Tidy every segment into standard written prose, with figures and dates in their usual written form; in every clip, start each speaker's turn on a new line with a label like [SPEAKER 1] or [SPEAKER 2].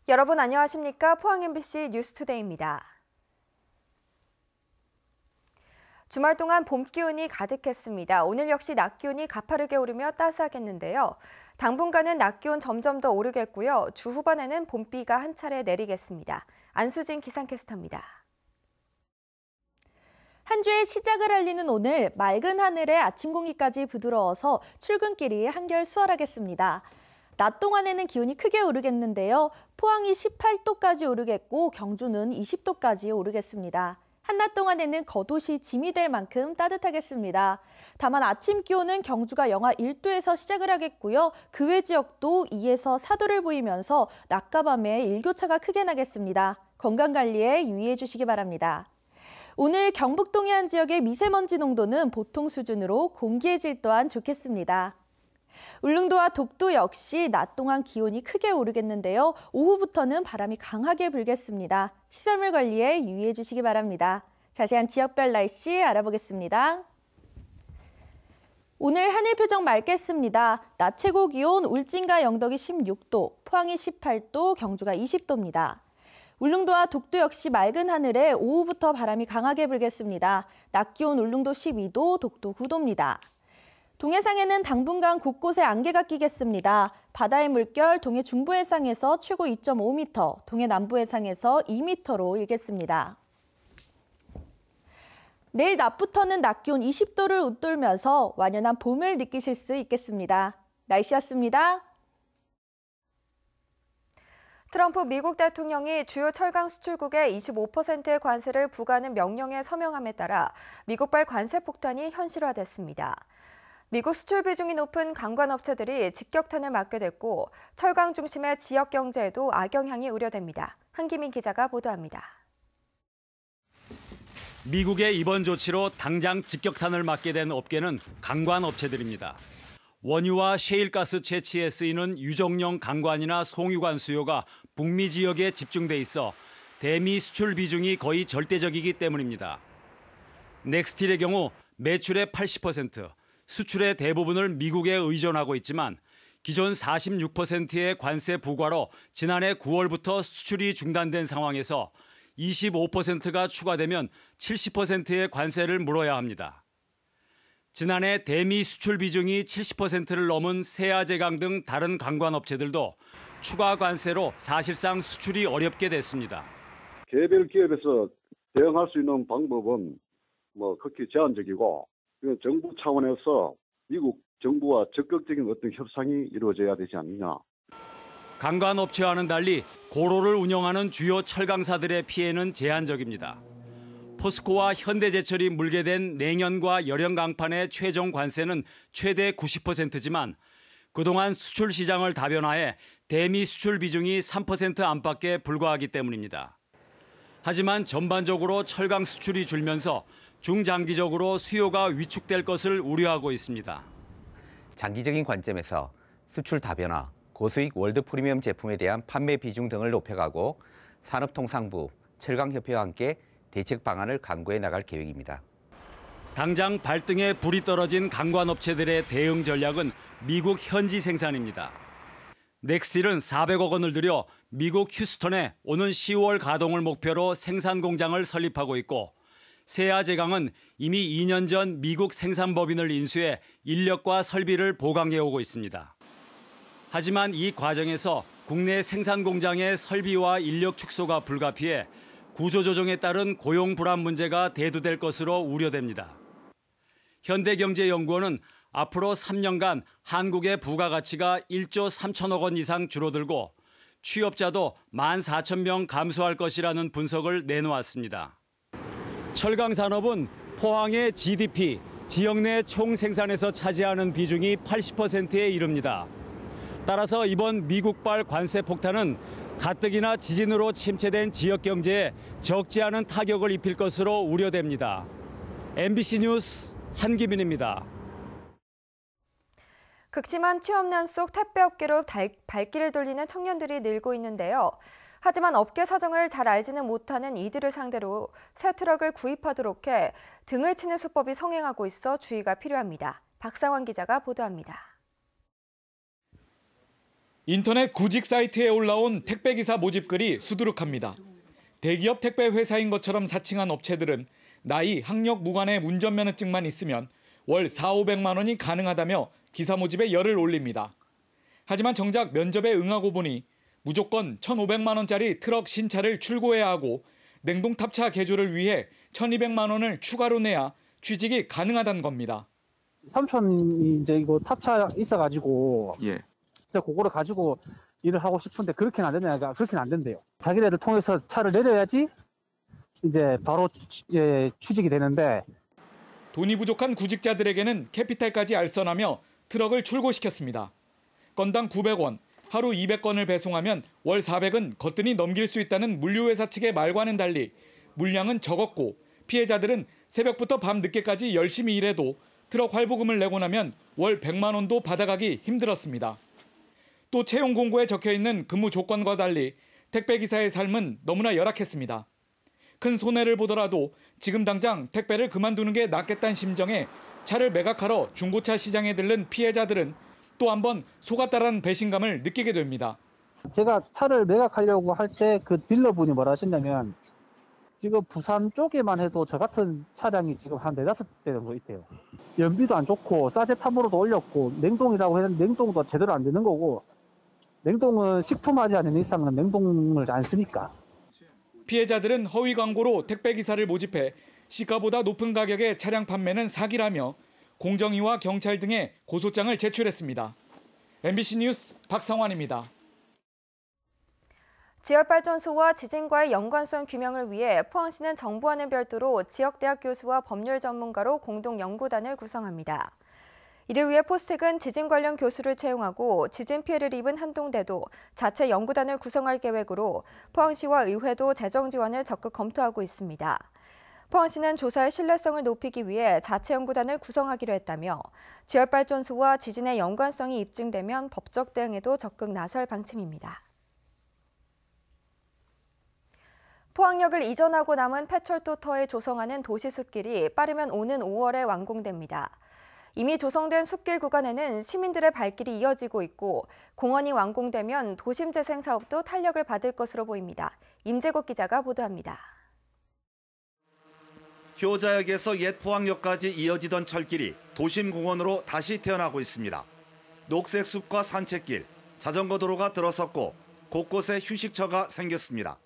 [SPEAKER 1] 여러분 안녕하십니까? 포항 MBC 뉴스투데이입니다. 주말 동안 봄 기운이 가득했습니다. 오늘 역시 낮 기온이 가파르게 오르며 따스하겠는데요. 당분간은 낮 기온 점점 더 오르겠고요. 주 후반에는 봄비가 한 차례 내리겠습니다. 안수진 기상캐스터입니다.
[SPEAKER 2] 한 주의 시작을 알리는 오늘, 맑은 하늘에 아침 공기까지 부드러워서 출근길이 한결 수월하겠습니다. 낮 동안에는 기온이 크게 오르겠는데요. 포항이 18도까지 오르겠고 경주는 20도까지 오르겠습니다. 한낮 동안에는 겉옷이 짐이 될 만큼 따뜻하겠습니다. 다만 아침 기온은 경주가 영하 1도에서 시작을 하겠고요. 그 외 지역도 2에서 4도를 보이면서 낮과 밤에 일교차가 크게 나겠습니다. 건강관리에 유의해 주시기 바랍니다. 오늘 경북 동해안 지역의 미세먼지 농도는 보통 수준으로 공기의 질 또한 좋겠습니다. 울릉도와 독도 역시 낮 동안 기온이 크게 오르겠는데요. 오후부터는 바람이 강하게 불겠습니다. 시설물 관리에 유의해 주시기 바랍니다. 자세한 지역별 날씨 알아보겠습니다. 오늘 하늘 표정 맑겠습니다. 낮 최고 기온 울진과 영덕이 16도, 포항이 18도, 경주가 20도입니다. 울릉도와 독도 역시 맑은 하늘에 오후부터 바람이 강하게 불겠습니다. 낮 기온 울릉도 12도, 독도 9도입니다. 동해상에는 당분간 곳곳에 안개가 끼겠습니다. 바다의 물결 동해 중부 해상에서 최고 2.5m, 동해 남부 해상에서 2m로 일겠습니다. 내일 낮부터는 낮 기온 20도를 웃돌면서 완연한 봄을 느끼실 수 있겠습니다. 날씨였습니다.
[SPEAKER 1] 트럼프 미국 대통령이 주요 철강 수출국에 25%의 관세를 부과하는 명령에 서명함에 따라 미국발 관세 폭탄이 현실화됐습니다. 미국 수출 비중이 높은 관광업체들이 직격탄을 맞게 됐고 철강 중심의 지역 경제에도 악영향이 우려됩니다. 한기민 기자가 보도합니다.
[SPEAKER 3] 미국의 이번 조치로 당장 직격탄을 맞게 된 업계는 관광업체들입니다. 원유와 셰일가스 채취에 쓰이는 유정용 강관이나 송유관 수요가 북미 지역에 집중돼 있어 대미 수출 비중이 거의 절대적이기 때문입니다. 넥스틸의 경우 매출의 80%, 수출의 대부분을 미국에 의존하고 있지만 기존 46%의 관세 부과로 지난해 9월부터 수출이 중단된 상황에서 25%가 추가되면 70%의 관세를 물어야 합니다. 지난해 대미 수출 비중이 70%를 넘은 세아제강 등 다른 관광업체들도 추가 관세로 사실상 수출이 어렵게 됐습니다.
[SPEAKER 4] 개별 기업에서 대응할 수 있는 방법은 극히 제한적이고 정부 차원에서 미국 정부와 적극적인 어떤 협상이 이루어져야 되지 않느냐.
[SPEAKER 3] 관광업체와는 달리 고로를 운영하는 주요 철강사들의 피해는 제한적입니다. 포스코와 현대제철이 물게 된 냉연과 열연 강판의 최종 관세는 최대 90%지만 그동안 수출 시장을 다변화해 대미 수출 비중이 3% 안팎에 불과하기 때문입니다. 하지만 전반적으로 철강 수출이 줄면서 중장기적으로 수요가 위축될 것을 우려하고 있습니다.
[SPEAKER 5] 장기적인 관점에서 수출 다변화, 고수익 월드 프리미엄 제품에 대한 판매 비중 등을 높여가고 산업통상부, 철강협회와 함께 대책 방안을 강구해 나갈 계획입니다.
[SPEAKER 3] 당장 발등에 불이 떨어진 관광업체들의 대응 전략은 미국 현지 생산입니다. 넥스틸은 400억 원을 들여 미국 휴스턴에 오는 10월 가동을 목표로 생산 공장을 설립하고 있고 세아제강은 이미 2년 전 미국 생산법인을 인수해 인력과 설비를 보강해 오고 있습니다. 하지만 이 과정에서 국내 생산 공장의 설비와 인력 축소가 불가피해 구조조정에 따른 고용 불안 문제가 대두될 것으로 우려됩니다. 현대경제연구원은 앞으로 3년간 한국의 부가가치가 1조 3천억 원 이상 줄어들고 취업자도 14,000명 감소할 것이라는 분석을 내놓았습니다. 철강산업은 포항의 GDP, 지역 내 총생산에서 차지하는 비중이 80%에 이릅니다. 따라서 이번 미국발 관세 폭탄은 가뜩이나 지진으로 침체된 지역 경제에 적지 않은 타격을 입힐 것으로 우려됩니다. MBC 뉴스 한기민입니다.
[SPEAKER 1] 극심한 취업난 속 택배업계로 발길을 돌리는 청년들이 늘고 있는데요. 하지만 업계 사정을 잘 알지는 못하는 이들을 상대로 새 트럭을 구입하도록 해 등을 치는 수법이 성행하고 있어 주의가 필요합니다. 박상원 기자가 보도합니다.
[SPEAKER 6] 인터넷 구직 사이트에 올라온 택배기사 모집글이 수두룩합니다. 대기업 택배 회사인 것처럼 사칭한 업체들은 나이, 학력 무관의 운전면허증만 있으면 월 4,500만 원이 가능하다며 기사 모집에 열을 올립니다. 하지만 정작 면접에 응하고 보니 무조건 1,500만 원짜리 트럭 신차를 출고해야 하고 냉동 탑차 개조를 위해 1,200만 원을 추가로 내야 취직이 가능하다는 겁니다.
[SPEAKER 7] 삼촌이 이제 이거 탑차 있어가지고 진짜 그거를 가지고 일을 하고 싶은데 그렇게는 안 되냐가 그렇게는 안 된대요. 자기네를 통해서 차를 내려야지 이제 바로 취직이 되는데
[SPEAKER 6] 돈이 부족한 구직자들에게는 캐피탈까지 알선하며 트럭을 출고시켰습니다. 건당 900원, 하루 200건을 배송하면 월 400은 거뜬히 넘길 수 있다는 물류회사 측의 말과는 달리 물량은 적었고 피해자들은 새벽부터 밤 늦게까지 열심히 일해도 트럭 활부금을 내고 나면 월 100만 원도 받아가기 힘들었습니다. 또 채용 공고에 적혀있는 근무 조건과 달리 택배기사의 삶은 너무나 열악했습니다. 큰 손해를 보더라도 지금 당장 택배를 그만두는 게 낫겠다는 심정에 차를 매각하러 중고차 시장에 들른 피해자들은 또 한 번 속았다라는 배신감을 느끼게 됩니다.
[SPEAKER 7] 제가 차를 매각하려고 할 때 그 딜러분이 뭐라 하셨냐면 지금 부산 쪽에만 해도 저 같은 차량이 지금 한 4-5대 정도 있대요. 연비도 안 좋고 싸제탐으로도 올렸고 냉동이라고 했는데 냉동도 제대로 안 되는 거고 냉동은 식품하지 않은 이상은 냉동을 안 쓰니까.
[SPEAKER 6] 피해자들은 허위 광고로 택배기사를 모집해 시가보다 높은 가격의 차량 판매는 사기라며 공정위와 경찰 등에 고소장을 제출했습니다. MBC 뉴스 박상환입니다.
[SPEAKER 1] 지열발전소와 지진과의 연관성 규명을 위해 포항시는 정부와는 별도로 지역대학 교수와 법률 전문가로 공동 연구단을 구성합니다. 이를 위해 포스텍은 지진 관련 교수를 채용하고 지진 피해를 입은 한동대도 자체 연구단을 구성할 계획으로 포항시와 의회도 재정 지원을 적극 검토하고 있습니다. 포항시는 조사의 신뢰성을 높이기 위해 자체 연구단을 구성하기로 했다며 지열발전소와 지진의 연관성이 입증되면 법적 대응에도 적극 나설 방침입니다. 포항역을 이전하고 남은 폐철도 터에 조성하는 도시숲길이 빠르면 오는 5월에 완공됩니다. 이미 조성된 숲길 구간에는 시민들의 발길이 이어지고 있고 공원이 완공되면 도심재생 사업도 탄력을 받을 것으로 보입니다. 임재국 기자가 보도합니다.
[SPEAKER 8] 효자역에서 옛 포항역까지 이어지던 철길이 도심공원으로 다시 태어나고 있습니다. 녹색 숲과 산책길, 자전거 도로가 들어섰고 곳곳에 휴식처가 생겼습니다.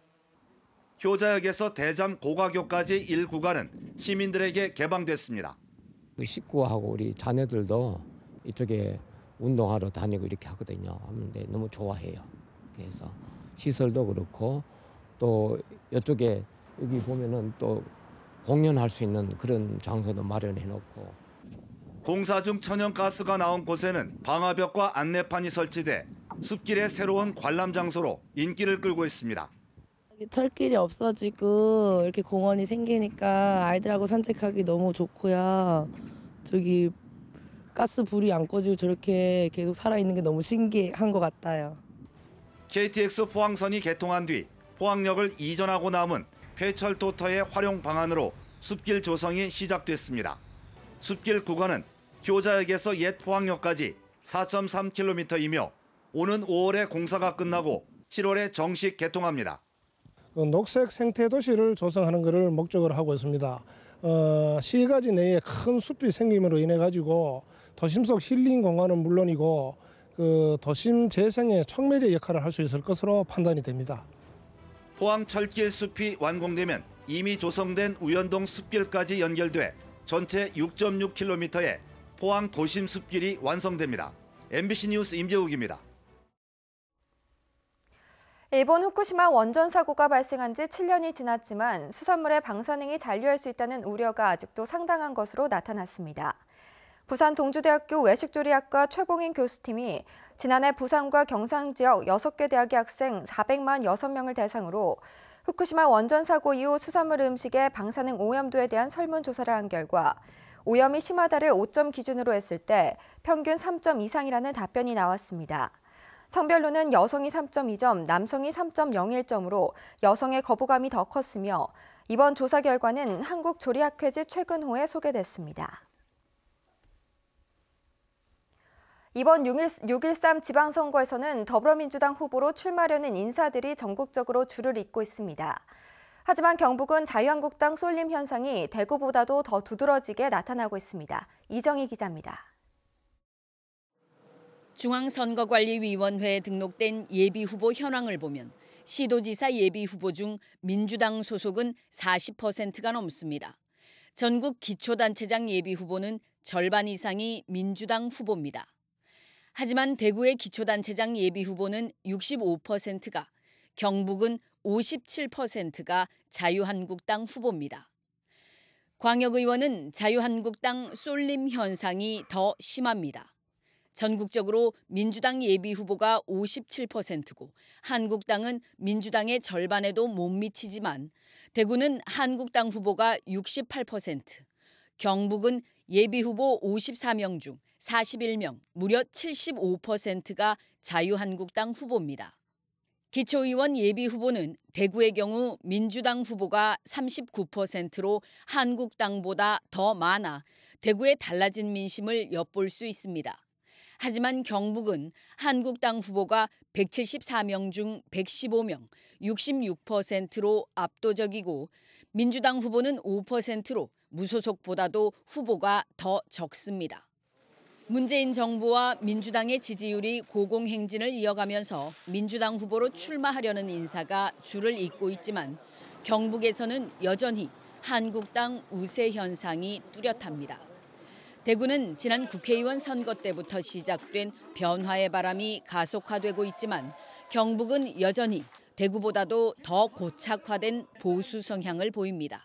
[SPEAKER 8] 효자역에서 대잠 고가교까지 1구간은 시민들에게 개방됐습니다.
[SPEAKER 9] 식구하고 우리 자녀들도 이쪽에 운동하러 다니고 이렇게 하거든요. 근데 너무 좋아해요. 그래서 시설도 그렇고 또 이쪽에 여기 보면은 또 공연할 수 있는 그런 장소도 마련해 놓고.
[SPEAKER 8] 공사 중 천연가스가 나온 곳에는 방화벽과 안내판이 설치돼 숲길의 새로운 관람 장소로 인기를 끌고 있습니다.
[SPEAKER 10] 철길이 없어지고 이렇게 공원이 생기니까 아이들하고 산책하기 너무 좋고요. 저기 가스 불이 안 꺼지고 저렇게 계속 살아있는 게 너무 신기한 것 같아요.
[SPEAKER 8] KTX 포항선이 개통한 뒤 포항역을 이전하고 남은 폐철도터의 활용 방안으로 숲길 조성이 시작됐습니다. 숲길 구간은 효자역에서 옛 포항역까지 4.3km이며 오는 5월에 공사가 끝나고 7월에 정식 개통합니다.
[SPEAKER 11] 녹색 생태 도시를 조성하는 것을 목적으로 하고 있습니다. 시가지 내에 큰 숲이 생김으로 인해 가지고 도심 속 힐링 공간은 물론이고 그 도심 재생의 촉매제 역할을 할 수 있을 것으로 판단이 됩니다.
[SPEAKER 8] 포항 철길 숲이 완공되면 이미 조성된 우연동 숲길까지 연결돼 전체 6.6km의 포항 도심 숲길이 완성됩니다. MBC 뉴스 임재욱입니다.
[SPEAKER 1] 일본 후쿠시마 원전 사고가 발생한 지 7년이 지났지만 수산물의 방사능이 잔류할 수 있다는 우려가 아직도 상당한 것으로 나타났습니다. 부산 동주대학교 외식조리학과 최봉인 교수팀이 지난해 부산과 경상 지역 6개 대학의 학생 446명을 대상으로 후쿠시마 원전 사고 이후 수산물 음식의 방사능 오염도에 대한 설문조사를 한 결과 오염이 심하다를 5점 기준으로 했을 때 평균 3점 이상이라는 답변이 나왔습니다. 성별로는 여성이 3.2점, 남성이 3.01점으로 여성의 거부감이 더 컸으며 이번 조사 결과는 한국조리학회지 최근호에 소개됐습니다. 이번 6.13 지방선거에서는 더불어민주당 후보로 출마하려는 인사들이 전국적으로 줄을 잇고 있습니다. 하지만 경북은 자유한국당 쏠림 현상이 대구보다도 더 두드러지게 나타나고 있습니다. 이정희 기자입니다.
[SPEAKER 12] 중앙선거관리위원회에 등록된 예비후보 현황을 보면 시도지사 예비후보 중 민주당 소속은 40%가 넘습니다. 전국 기초단체장 예비후보는 절반 이상이 민주당 후보입니다. 하지만 대구의 기초단체장 예비후보는 65%가, 경북은 57%가 자유한국당 후보입니다. 광역의원은 자유한국당 쏠림 현상이 더 심합니다. 전국적으로 민주당 예비후보가 57%고 한국당은 민주당의 절반에도 못 미치지만 대구는 한국당 후보가 68%, 경북은 예비후보 54명 중 41명, 무려 75%가 자유한국당 후보입니다. 기초의원 예비후보는 대구의 경우 민주당 후보가 39%로 한국당보다 더 많아 대구의 달라진 민심을 엿볼 수 있습니다. 하지만 경북은 한국당 후보가 174명 중 115명, 66%로 압도적이고 민주당 후보는 5%로 무소속보다도 후보가 더 적습니다. 문재인 정부와 민주당의 지지율이 고공행진을 이어가면서 민주당 후보로 출마하려는 인사가 줄을 잇고 있지만 경북에서는 여전히 한국당 우세 현상이 뚜렷합니다. 대구는 지난 국회의원 선거 때부터 시작된 변화의 바람이 가속화되고 있지만 경북은 여전히 대구보다도 더 고착화된 보수 성향을 보입니다.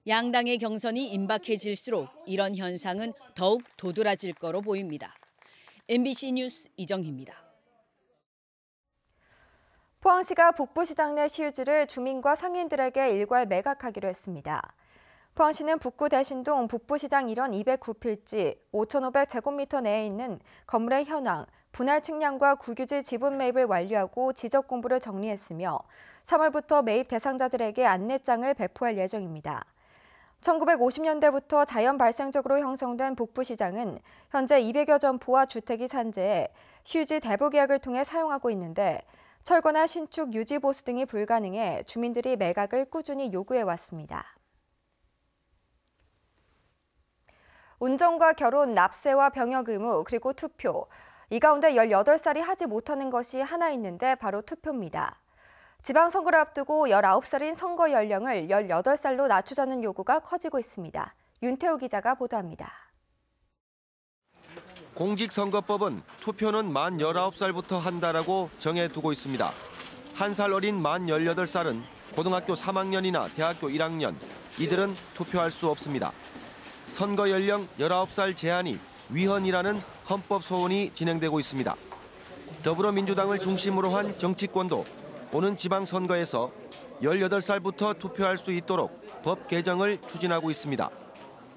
[SPEAKER 12] 양당의 경선이 임박해질수록 이런 현상은 더욱 도드라질 거로 보입니다. MBC 뉴스 이정희입니다.
[SPEAKER 1] 포항시가 북부시장 내 시유지를 주민과 상인들에게 일괄 매각하기로 했습니다. 포항시는 북구 대신동 북부시장 일원 209필지 5,500제곱미터 내에 있는 건물의 현황, 분할 측량과 구규지 지분 매입을 완료하고 지적 공부를 정리했으며 3월부터 매입 대상자들에게 안내장을 배포할 예정입니다. 1950년대부터 자연 발생적으로 형성된 북부시장은 현재 200여 점포와 주택이 산재해 시유지 대부 계약을 통해 사용하고 있는데 철거나 신축, 유지 보수 등이 불가능해 주민들이 매각을 꾸준히 요구해 왔습니다. 운전과 결혼, 납세와 병역 의무, 그리고 투표. 이 가운데 18살이 하지 못하는 것이 하나 있는데 바로 투표입니다. 지방선거를 앞두고 19살인 선거 연령을 18살로 낮추자는 요구가 커지고 있습니다. 윤태호 기자가 보도합니다.
[SPEAKER 13] 공직선거법은 투표는 만 19살부터 한다라고 정해두고 있습니다. 한 살 어린 만 18살은 고등학교 3학년이나 대학교 1학년, 이들은 투표할 수 없습니다. 선거 연령 19살 제한이 위헌이라는 헌법 소원이 진행되고 있습니다. 더불어민주당을 중심으로 한 정치권도 오는 지방선거에서 18살부터 투표할 수 있도록 법 개정을 추진하고 있습니다.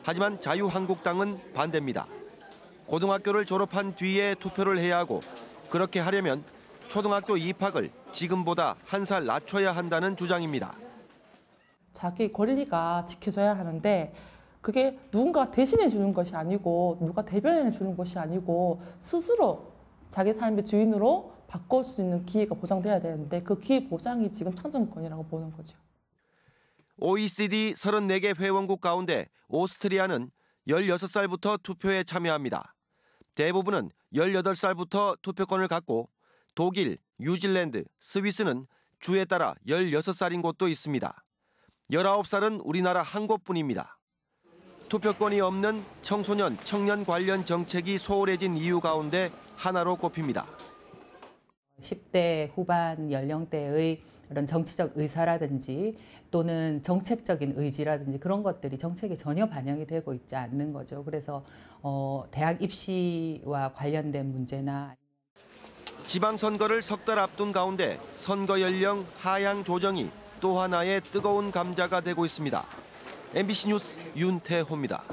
[SPEAKER 13] 하지만 자유한국당은 반대입니다. 고등학교를 졸업한 뒤에 투표를 해야 하고 그렇게 하려면 초등학교 입학을 지금보다 한 살 낮춰야 한다는 주장입니다.
[SPEAKER 14] 자기 권리가 지켜져야 하는데 그게 누군가 대신해 주는 것이 아니고 누가 대변해 주는 것이 아니고 스스로 자기 삶의 주인으로 바꿀 수 있는 기회가 보장돼야 되는데 그 기회 보장이 지금 참정권이라고 보는 거죠.
[SPEAKER 13] OECD 34개 회원국 가운데 오스트리아는 16살부터 투표에 참여합니다. 대부분은 18살부터 투표권을 갖고 독일, 뉴질랜드, 스위스는 주에 따라 16살인 곳도 있습니다. 19살은 우리나라 한 곳뿐입니다. 투표권이 없는 청소년, 청년 관련 정책이 소홀해진 이유 가운데 하나로 꼽힙니다.
[SPEAKER 15] 10대 후반 연령대의 이런 정치적 의사라든지 또는 정책적인 의지라든지 그런 것들이 정책에 전혀 반영이 되고 있지 않는 거죠. 그래서 대학 입시와 관련된 문제나
[SPEAKER 13] 지방선거를 석 달 앞둔 가운데 선거 연령 하향 조정이 또 하나의 뜨거운 감자가 되고 있습니다. MBC 뉴스 윤태호입니다.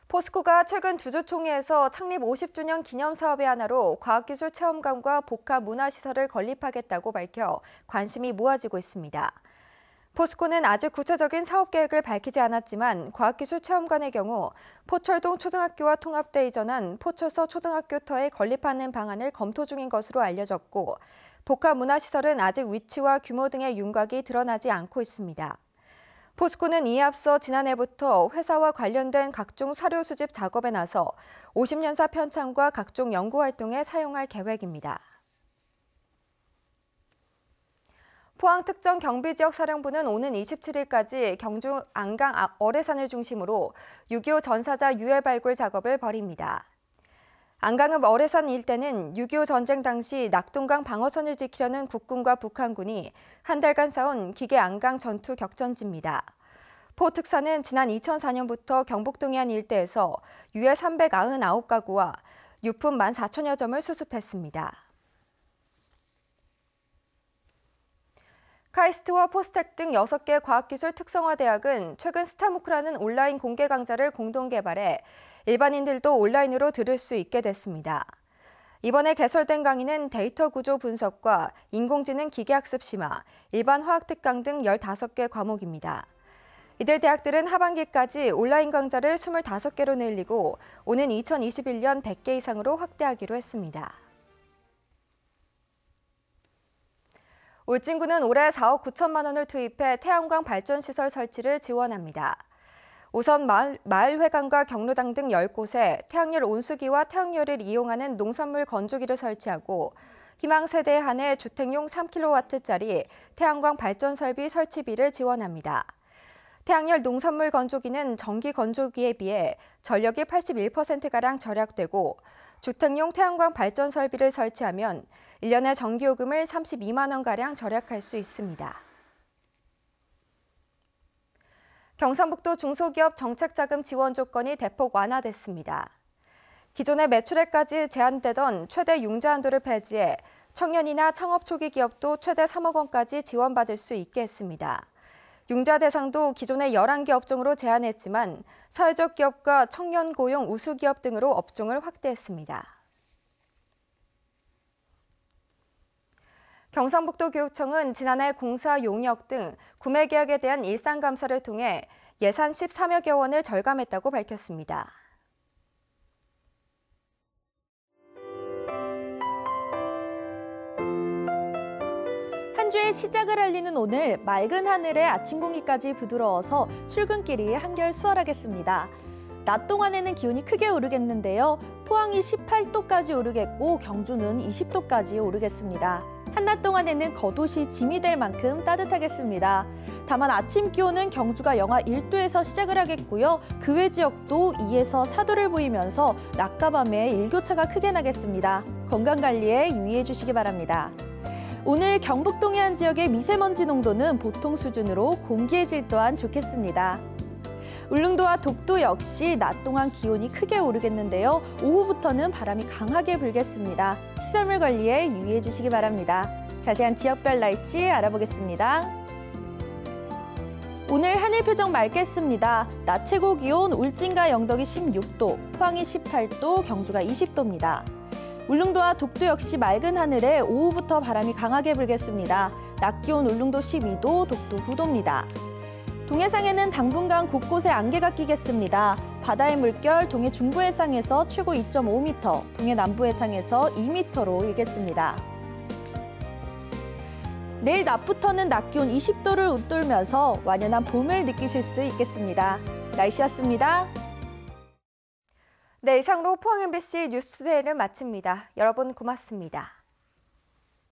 [SPEAKER 1] 포스코가 최근 주주총회에서 창립 50주년 기념사업의 하나로 과학기술체험관과 복합문화시설을 건립하겠다고 밝혀 관심이 모아지고 있습니다. 포스코는 아직 구체적인 사업 계획을 밝히지 않았지만 과학기술체험관의 경우 포철동 초등학교와 통합돼 이전한 포철서 초등학교터에 건립하는 방안을 검토 중인 것으로 알려졌고 복합문화시설은 아직 위치와 규모 등의 윤곽이 드러나지 않고 있습니다. 포스코는 이에 앞서 지난해부터 회사와 관련된 각종 사료 수집 작업에 나서 50년사 편찬과 각종 연구활동에 사용할 계획입니다. 포항특정경비지역사령부는 오는 27일까지 경주 안강 어뢰산을 중심으로 6.25 전사자 유해 발굴 작업을 벌입니다. 안강읍 어뢰산 일대는 6.25 전쟁 당시 낙동강 방어선을 지키려는 국군과 북한군이 한 달간 싸운 기계 안강 전투 격전지입니다. 포 특사는 지난 2004년부터 경북 동해안 일대에서 유해 399가구와 유품 14,000여 점을 수습했습니다. 카이스트와 포스텍 등 6개 과학기술 특성화대학은 최근 스타무크라는 온라인 공개 강좌를 공동 개발해 일반인들도 온라인으로 들을 수 있게 됐습니다. 이번에 개설된 강의는 데이터 구조 분석과 인공지능 기계학습 심화, 일반 화학 특강 등 15개 과목입니다. 이들 대학들은 하반기까지 온라인 강좌를 25개로 늘리고 오는 2021년 100개 이상으로 확대하기로 했습니다. 울진군은 올해 4억 9천만 원을 투입해 태양광 발전시설 설치를 지원합니다. 우선 마을회관과 경로당 등 10곳에 태양열 온수기와 태양열을 이용하는 농산물 건조기를 설치하고 희망세대에 한해 주택용 3kW짜리 태양광 발전 설비 설치비를 지원합니다. 태양열 농산물 건조기는 전기 건조기에 비해 전력이 81%가량 절약되고 주택용 태양광 발전 설비를 설치하면 1년에 전기요금을 32만 원가량 절약할 수 있습니다. 경상북도 중소기업 정책자금 지원 조건이 대폭 완화됐습니다. 기존의 매출액까지 제한되던 최대 융자 한도를 폐지해 청년이나 창업 초기 기업도 최대 3억 원까지 지원받을 수 있게 했습니다. 융자 대상도 기존의 11개 업종으로 제한했지만 사회적 기업과 청년 고용 우수 기업 등으로 업종을 확대했습니다. 경상북도 교육청은 지난해 공사 용역 등 구매 계약에 대한 일상 감사를 통해 예산 13여개 원을 절감했다고 밝혔습니다.
[SPEAKER 2] 한 주의 시작을 알리는 오늘 맑은 하늘에 아침 공기까지 부드러워서 출근길이 한결 수월하겠습니다. 낮 동안에는 기온이 크게 오르겠는데요. 포항이 18도까지 오르겠고 경주는 20도까지 오르겠습니다. 한낮 동안에는 겉옷이 짐이 될 만큼 따뜻하겠습니다. 다만 아침 기온은 경주가 영하 1도에서 시작을 하겠고요. 그 외 지역도 2에서 4도를 보이면서 낮과 밤에 일교차가 크게 나겠습니다. 건강관리에 유의해 주시기 바랍니다. 오늘 경북 동해안 지역의 미세먼지 농도는 보통 수준으로 공기의 질 또한 좋겠습니다. 울릉도와 독도 역시 낮 동안 기온이 크게 오르겠는데요. 오후부터는 바람이 강하게 불겠습니다. 시설물 관리에 유의해 주시기 바랍니다. 자세한 지역별 날씨 알아보겠습니다. 오늘 하늘 표정 맑겠습니다. 낮 최고 기온 울진과 영덕이 16도, 포항이 18도, 경주가 20도입니다. 울릉도와 독도 역시 맑은 하늘에 오후부터 바람이 강하게 불겠습니다. 낮 기온 울릉도 12도, 독도 9도입니다. 동해상에는 당분간 곳곳에 안개가 끼겠습니다. 바다의 물결 동해 중부 해상에서 최고 2.5m, 동해 남부 해상에서 2m로 일겠습니다. 내일 낮부터는 낮 기온 20도를 웃돌면서 완연한 봄을 느끼실 수 있겠습니다. 날씨였습니다.
[SPEAKER 1] 네, 이상으로 포항 MBC 뉴스데이를 마칩니다. 여러분 고맙습니다.